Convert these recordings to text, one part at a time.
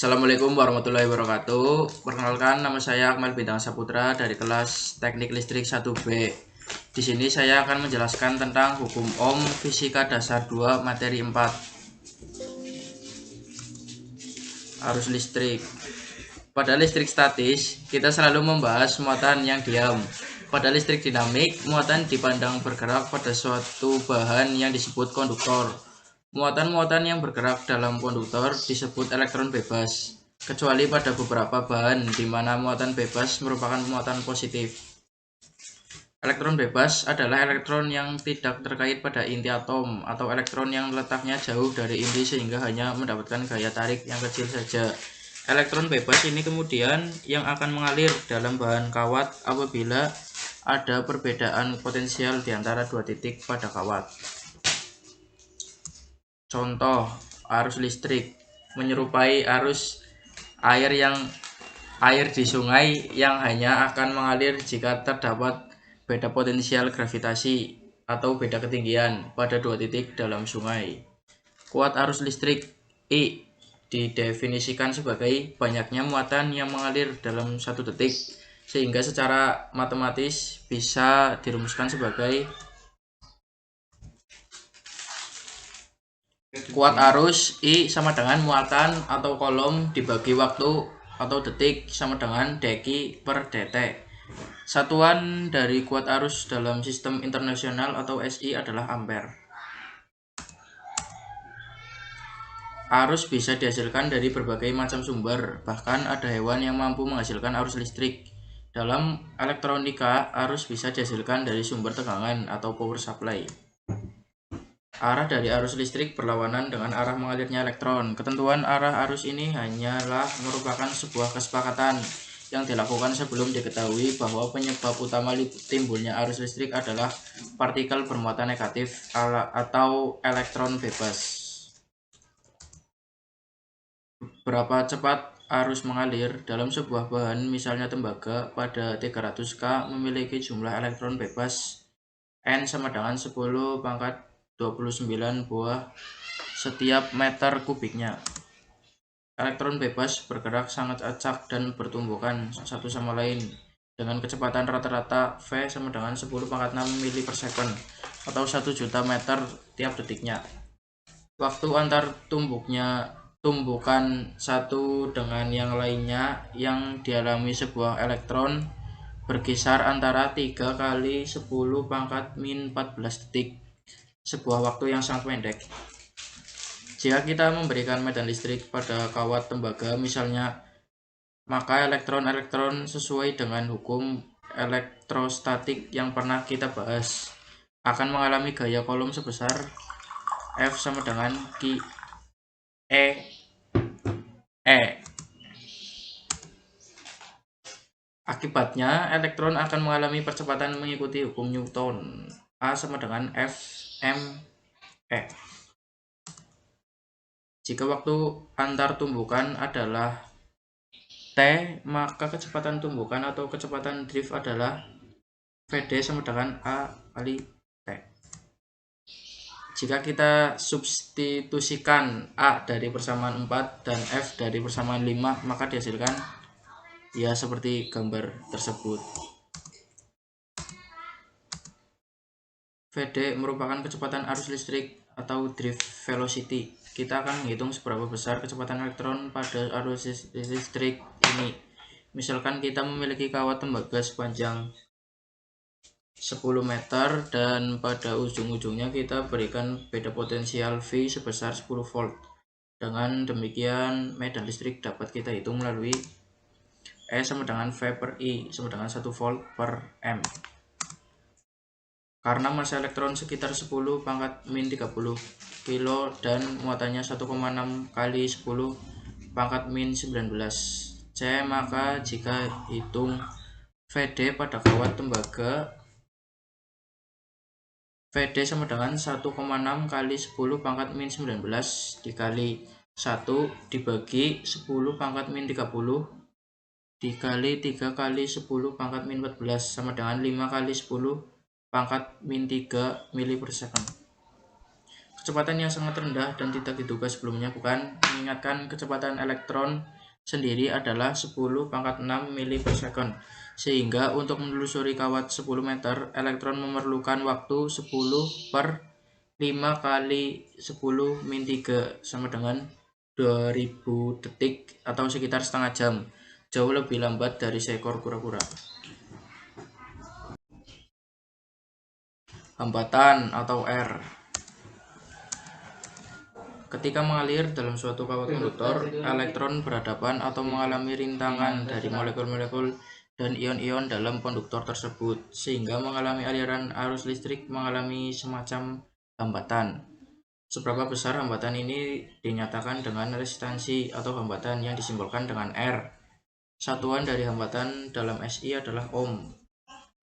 Assalamualaikum warahmatullahi wabarakatuh. Perkenalkan, nama saya Akmal Bintang Saputra dari kelas Teknik Listrik 1B. Di sini saya akan menjelaskan tentang hukum Ohm Fisika Dasar 2 materi 4. Arus listrik. Pada listrik statis, kita selalu membahas muatan yang diam. Pada listrik dinamik, muatan dipandang bergerak pada suatu bahan yang disebut konduktor. Muatan-muatan yang bergerak dalam konduktor disebut elektron bebas, kecuali pada beberapa bahan di mana muatan bebas merupakan muatan positif. Elektron bebas adalah elektron yang tidak terkait pada inti atom atau elektron yang letaknya jauh dari inti sehingga hanya mendapatkan gaya tarik yang kecil saja. Elektron bebas ini kemudian yang akan mengalir dalam bahan kawat apabila ada perbedaan potensial di antara dua titik pada kawat. Contoh, arus listrik menyerupai arus air di sungai yang hanya akan mengalir jika terdapat beda potensial gravitasi atau beda ketinggian pada dua titik dalam sungai. Kuat arus listrik I didefinisikan sebagai banyaknya muatan yang mengalir dalam satu detik, sehingga secara matematis bisa dirumuskan sebagai kuat arus I sama dengan muatan atau kolom dibagi waktu atau detik sama dengan deki per detik. Satuan dari kuat arus dalam sistem internasional atau SI adalah ampere. Arus bisa dihasilkan dari berbagai macam sumber, bahkan ada hewan yang mampu menghasilkan arus listrik. Dalam elektronika, arus bisa dihasilkan dari sumber tegangan atau power supply. Arah dari arus listrik berlawanan dengan arah mengalirnya elektron. Ketentuan arah arus ini hanyalah merupakan sebuah kesepakatan yang dilakukan sebelum diketahui bahwa penyebab utama timbulnya arus listrik adalah partikel bermuatan negatif atau elektron bebas. Berapa cepat arus mengalir dalam sebuah bahan, misalnya tembaga, pada 300 K memiliki jumlah elektron bebas N sama dengan 10 pangkat 29 buah setiap meter kubiknya. Elektron bebas bergerak sangat acak dan bertumbukan satu sama lain dengan kecepatan rata-rata V sama dengan 10 pangkat 6 mili per second atau 1 juta meter tiap detiknya. Waktu antar tumbukan satu dengan yang lainnya yang dialami sebuah elektron berkisar antara 3 kali 10 pangkat min 14 detik, sebuah waktu yang sangat pendek. Jika kita memberikan medan listrik pada kawat tembaga misalnya, maka elektron-elektron sesuai dengan hukum elektrostatik yang pernah kita bahas akan mengalami gaya kolom sebesar F sama dengan Q E. Akibatnya, elektron akan mengalami percepatan mengikuti hukum Newton. A sama dengan F M E. Jika waktu antar tumbukan adalah T, maka kecepatan tumbukan atau kecepatan drift adalah Vd sama dengan A kali T. Jika kita substitusikan A dari persamaan 4 dan F dari persamaan 5, maka dihasilkan ya seperti gambar tersebut. Vd merupakan kecepatan arus listrik atau drift velocity. Kita akan menghitung seberapa besar kecepatan elektron pada arus listrik ini. Misalkan kita memiliki kawat tembaga sepanjang 10 meter dan pada ujung-ujungnya kita berikan beda potensial V sebesar 10 volt. Dengan demikian, medan listrik dapat kita hitung melalui E sama dengan V per I sama dengan 1 volt per M. Karena massa elektron sekitar 10 pangkat min 30 kilo dan muatannya 1,6 kali 10 pangkat min 19 C, maka jika hitung Vd pada kawat tembaga, Vd sama dengan 1,6 kali 10 pangkat min 19 dikali 1 dibagi 10 pangkat min 30 dikali 3 kali 10 pangkat min 14 sama dengan 5 kali 10 pangkat min 3 mili per second. Kecepatan yang sangat rendah dan tidak diduga sebelumnya, bukan? Mengingatkan kecepatan elektron sendiri adalah 10⁻⁶ mili per second, sehingga untuk menelusuri kawat 10 meter, elektron memerlukan waktu 10/5 kali 10 min 3 sama dengan 2000 detik atau sekitar setengah jam, jauh lebih lambat dari seekor kura-kura. Hambatan atau R. Ketika mengalir dalam suatu kawat konduktor, elektron berhadapan atau mengalami rintangan dari molekul-molekul dan ion-ion dalam konduktor tersebut, sehingga mengalami aliran arus listrik mengalami semacam hambatan. Seberapa besar hambatan ini dinyatakan dengan resistansi atau hambatan yang disimbolkan dengan R. Satuan dari hambatan dalam SI adalah ohm.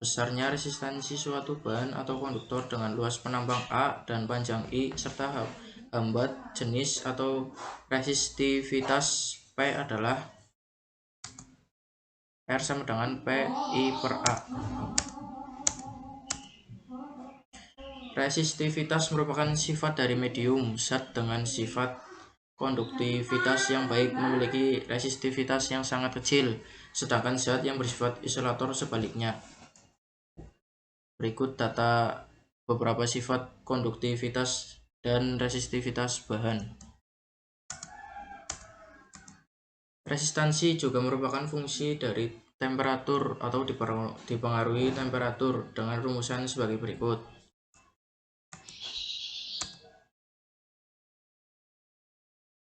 Besarnya resistansi suatu bahan atau konduktor dengan luas penambang A dan panjang I serta hambat jenis atau resistivitas P adalah R sama dengan PI/A. Resistivitas merupakan sifat dari medium. Zat dengan sifat konduktivitas yang baik memiliki resistivitas yang sangat kecil, sedangkan zat yang bersifat isolator sebaliknya. Berikut data beberapa sifat konduktivitas dan resistivitas bahan. Resistansi juga merupakan fungsi dari temperatur atau dipengaruhi temperatur dengan rumusan sebagai berikut.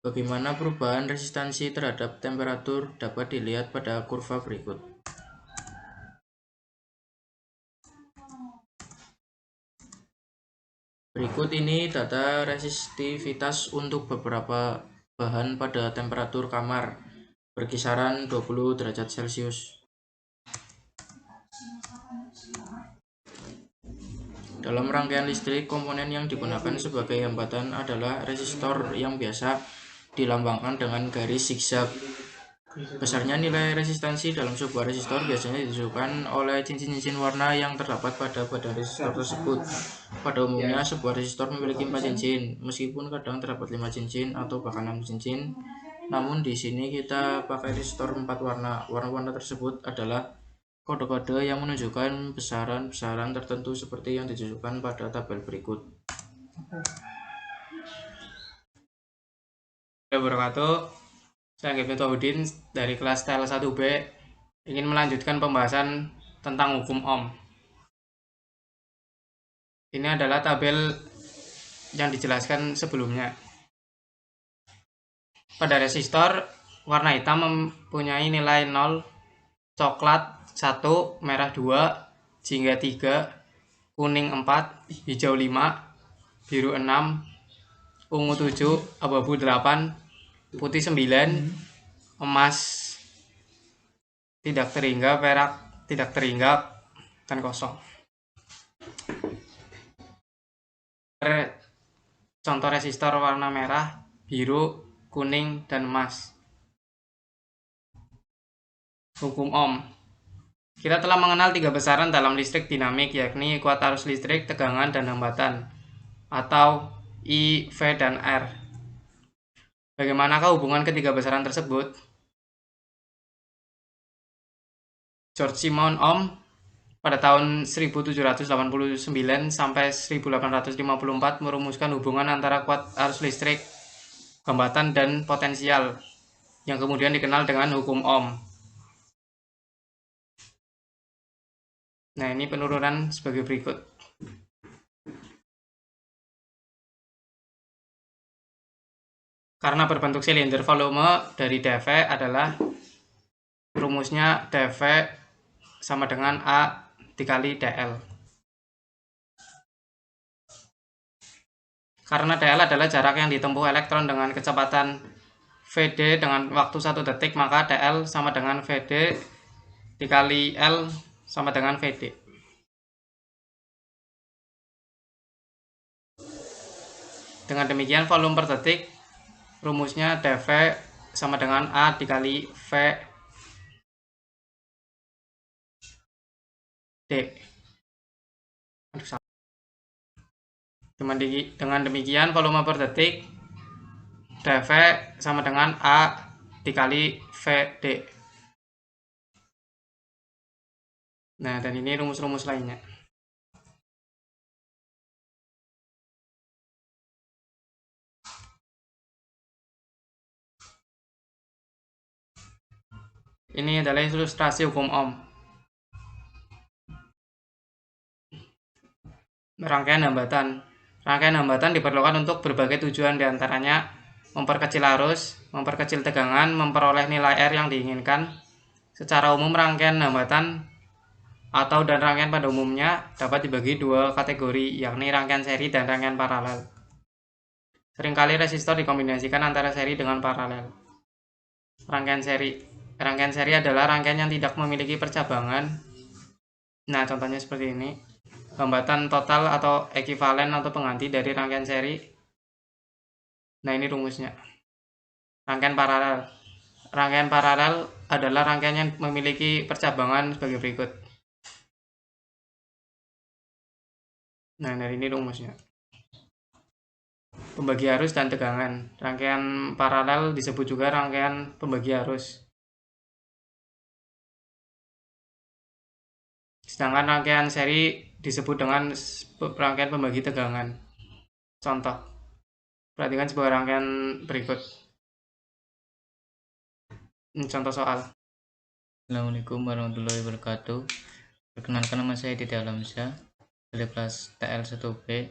Bagaimana perubahan resistansi terhadap temperatur dapat dilihat pada kurva berikut. Berikut ini data resistivitas untuk beberapa bahan pada temperatur kamar berkisaran 20 derajat Celcius. Dalam rangkaian listrik, komponen yang digunakan sebagai hambatan adalah resistor yang biasa dilambangkan dengan garis zigzag. Besarnya nilai resistansi dalam sebuah resistor biasanya ditentukan oleh cincin-cincin warna yang terdapat pada badan resistor tersebut. Pada umumnya, sebuah resistor memiliki 4 cincin, meskipun kadang terdapat 5 cincin atau bahkan 6 cincin. Namun di sini kita pakai resistor 4 warna. Warna-warna tersebut adalah kode-kode yang menunjukkan besaran-besaran tertentu seperti yang ditunjukkan pada tabel berikut. Saya Anggit Fathudin dari kelas TL 1B ingin melanjutkan pembahasan tentang hukum Ohm. Ini adalah tabel yang dijelaskan sebelumnya. Pada resistor, warna hitam mempunyai nilai 0, coklat 1, merah 2, jingga 3, kuning 4, hijau 5, biru 6, ungu 7, abu-abu 8, putih 9, emas tidak terhingga, perak tidak terhingga, dan kosong. Contoh resistor warna merah, biru, kuning, dan emas. Hukum Ohm. Kita telah mengenal 3 besaran dalam listrik dinamik, yakni kuat arus listrik, tegangan, dan hambatan, atau I, V, dan R. Bagaimanakah hubungan ketiga besaran tersebut? George Simon Ohm pada tahun 1789 sampai 1854 merumuskan hubungan antara kuat arus listrik, hambatan, dan potensial, yang kemudian dikenal dengan hukum Ohm. Nah, ini penurunan sebagai berikut. Karena berbentuk silinder, volume dari dV adalah rumusnya dV sama dengan A dikali dL. Karena dL adalah jarak yang ditempuh elektron dengan kecepatan Vd dengan waktu 1 detik, maka dL sama dengan Vd dikali L sama dengan Vd. Dengan demikian, volume per detik rumusnya dV sama dengan A dikali V D. Dengan demikian volume per detik dV sama dengan A dikali VD. Nah, dan ini rumus-rumus lainnya. Ini adalah ilustrasi hukum Ohm. Rangkaian hambatan. Rangkaian hambatan diperlukan untuk berbagai tujuan, diantaranya memperkecil arus, memperkecil tegangan, memperoleh nilai R yang diinginkan. Secara umum, rangkaian hambatan dan rangkaian pada umumnya dapat dibagi dua kategori, yakni rangkaian seri dan rangkaian paralel. Seringkali resistor dikombinasikan antara seri dengan paralel. Rangkaian seri adalah rangkaian yang tidak memiliki percabangan. Nah, contohnya seperti ini. Hambatan total atau ekivalen atau pengganti dari rangkaian seri. Nah, ini rumusnya. Rangkaian paralel adalah rangkaian yang memiliki percabangan sebagai berikut. Nah, dari ini rumusnya. Pembagi arus dan tegangan. Rangkaian paralel disebut juga rangkaian pembagi arus. Sedangkan rangkaian seri disebut dengan rangkaian pembagi tegangan. Contoh, perhatikan sebuah rangkaian berikut. Contoh soal. Assalamualaikum warahmatullahi wabarakatuh. Perkenalkan, nama saya Didi Alamsyah dari kelas TL1B.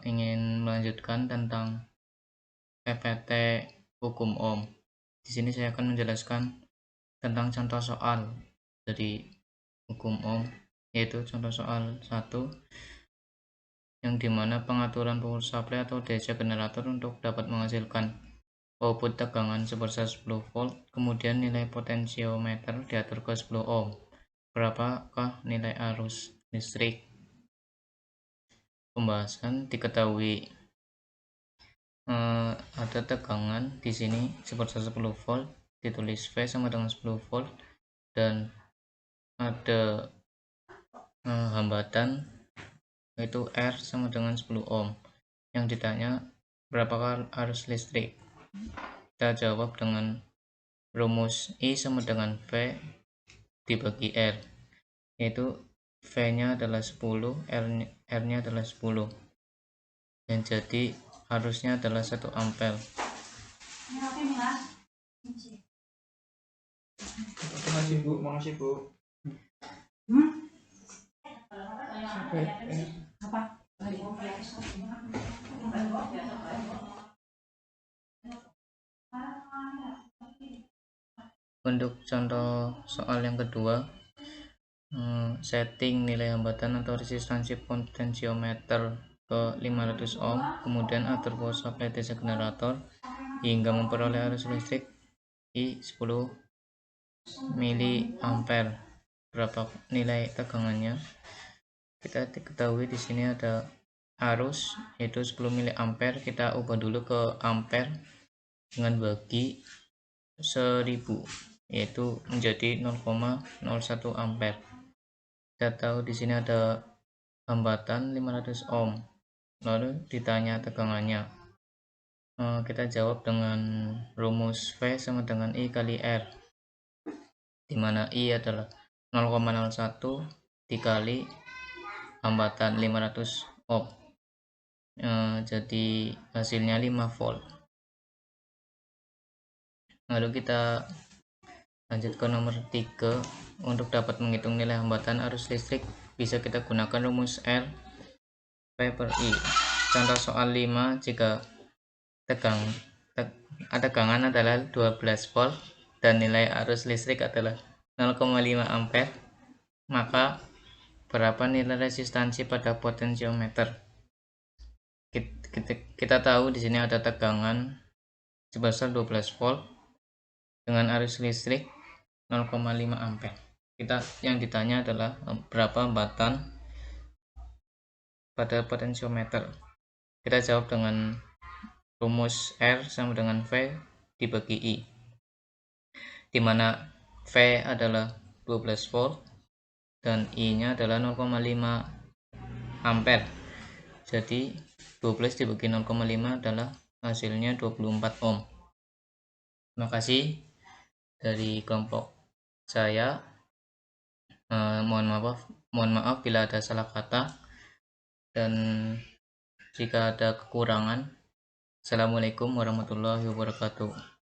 Ingin melanjutkan tentang PPT hukum Ohm. Di sini saya akan menjelaskan tentang contoh soal dari hukum Ohm, yaitu contoh soal 1, yang dimana pengaturan power supply atau DC generator untuk dapat menghasilkan output tegangan sebesar 10 volt, kemudian nilai potensiometer diatur ke 10 ohm. Berapakah nilai arus listrik? Pembahasan. Diketahui ada tegangan di sini sebesar 10 volt, ditulis V sama dengan 10 volt, dan ada hambatan yaitu R sama dengan 10 ohm. Yang ditanya berapakah arus listrik? Kita jawab dengan rumus I sama dengan V dibagi R, yaitu V nya adalah 10, R nya adalah 10, dan jadi arusnya adalah 1 ampere. Makasih Bu. Apa? Untuk contoh soal yang kedua, setting nilai hambatan atau resistansi potensiometer ke 500 ohm, kemudian atur power supply DC generator hingga memperoleh arus listrik I 10 miliampere. Berapa nilai tegangannya? Kita diketahui di sini ada arus yaitu 10 miliampere. Kita ubah dulu ke ampere dengan bagi 1000, yaitu menjadi 0,01 ampere. Kita tahu di sini ada hambatan 500 ohm. Lalu ditanya tegangannya. Kita jawab dengan rumus V sama dengan I kali R, di mana I adalah 0,01 dikali hambatan 500 ohm. Jadi hasilnya 5 volt. Lalu kita lanjut ke nomor 3. Untuk dapat menghitung nilai hambatan arus listrik, bisa kita gunakan rumus R V per I. Contoh soal 5, jika tegangan adalah 12 volt dan nilai arus listrik adalah 0,5 ampere, maka berapa nilai resistansi pada potensiometer? Kita tahu di sini ada tegangan sebesar 12 volt dengan arus listrik 0,5 ampere. Yang ditanya adalah berapa hambatan pada potensiometer. Kita jawab dengan rumus R sama dengan V dibagi I, di mana V adalah 12 volt dan I nya adalah 0,5 ampere. Jadi 12 dibagi 0,5 adalah hasilnya 24 ohm. Terima kasih dari kelompok saya. Mohon maaf bila ada salah kata dan jika ada kekurangan. Assalamualaikum warahmatullahi wabarakatuh.